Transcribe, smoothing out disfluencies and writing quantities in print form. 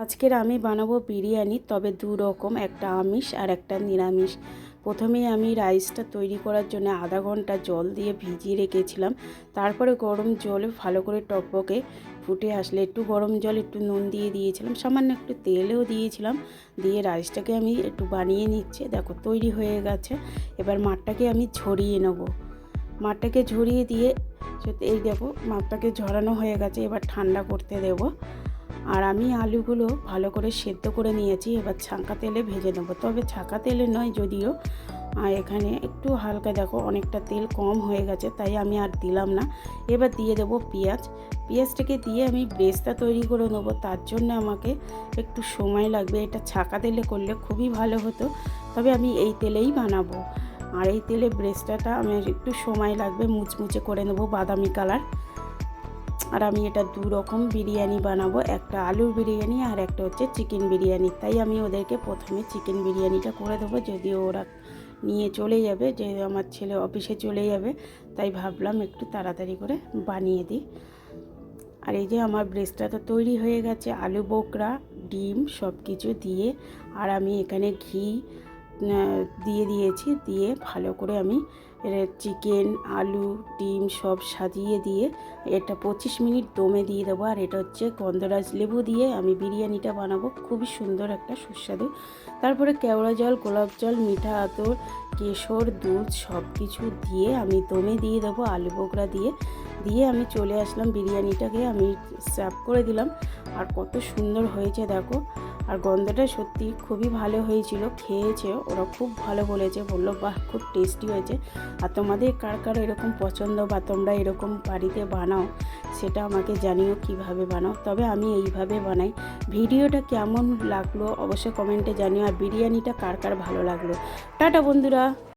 আজকের আমি বানাবো বিরিয়ানি, তবে দু রকম, একটা আমিষ আর একটা নিরামিষ। প্রথমেই আমি রাইসটা তৈরি করার জন্য আধা ঘন্টা জল দিয়ে ভিজিয়ে রেখেছিলাম। তারপরে গরম জলে ভালো করে টকবকে ফুটে আসলে একটু গরম জল, একটু নুন দিয়ে দিয়েছিলাম, সামান্য একটু তেলও দিয়েছিলাম। দিয়ে রাইসটাকে আমি একটু বানিয়ে নিচ্ছি। দেখো তৈরি হয়ে গেছে। এবার মাঠটাকে আমি ঝরিয়ে নেব। মাঠটাকে ঝরিয়ে দিয়ে এই দেখো মাঠটাকে ঝরানো হয়ে গেছে। এবার ঠান্ডা করতে দেবো। আর আমি আলুগুলো ভালো করে সেদ্ধ করে নিয়েছি। এবার ছাঁকা তেলে ভেজে নেবো, তবে ছাঁকা তেলে নয় যদিও। এখানে একটু হালকা দেখো অনেকটা তেল কম হয়ে গেছে, তাই আমি আর দিলাম না। এবার দিয়ে দেবো পেঁয়াজ। পেঁয়াজটাকে দিয়ে আমি ব্রেস্তা তৈরি করে নেবো, তার জন্য আমাকে একটু সময় লাগবে। এটা ছাঁকা তেলে করলে খুবই ভালো হতো, তবে আমি এই তেলেই বানাবো। আর এই তেলে ব্রেস্তাটা আমি একটু সময় লাগবে, মুচমুচে করে নেবো বাদামি কালার। আর আমি এটা দু রকম বিরিয়ানি বানাবো, একটা আলুর বিরিয়ানি আর একটা হচ্ছে চিকেন বিরিয়ানি। তাই আমি ওদেরকে প্রথমে চিকেন বিরিয়ানিটা করে দেবো, যদিও ওরা নিয়ে চলে যাবে, যে আমার ছেলে অফিসে চলে যাবে, তাই ভাবলাম একটু তাড়াতাড়ি করে বানিয়ে দিই। আর এই যে আমার ব্রেস্টটা তো তৈরি হয়ে গেছে, আলু বোকরা, ডিম সব কিছু দিয়ে। আর আমি এখানে ঘি দিয়ে দিয়েছি। দিয়ে ভালো করে আমি চিকেন, আলু, ডিম সব সাজিয়ে দিয়ে এটা 25 মিনিট দমে দিয়ে দেবো। আর এটা হচ্ছে গন্ধরাজ লেবু দিয়ে আমি বিরিয়ানিটা বানাবো, খুবই সুন্দর একটা সুস্বাদু। তারপরে কেওড়া জল, গোলাপ জল, মিঠা আতর, কেশর, দুধ সব কিছু দিয়ে আমি দমে দিয়ে দেবো, আলু বোকরা দিয়ে আমি চলে আসলাম। বিরিয়ানিটাকে আমি সার্ভ করে দিলাম। আর কত সুন্দর হয়েছে দেখো। আর গন্ধটা সত্যি খুবই ভালো হয়েছিল। খেয়েছে ওরা, খুব ভালো বলেছে, বললো বাহ খুব টেস্টি হয়েছে। আর তোমাদের কার কার এরকম পছন্দ বা তোমরা এরকম বাড়িতে বানাও, সেটা আমাকে জানিও কিভাবে বানাও। তবে আমি এইভাবে বানাই। ভিডিওটা কেমন লাগলো অবশ্যই কমেন্টে জানিও। আর বিরিয়ানিটা কার কার ভালো লাগলো। টাটা বন্ধুরা।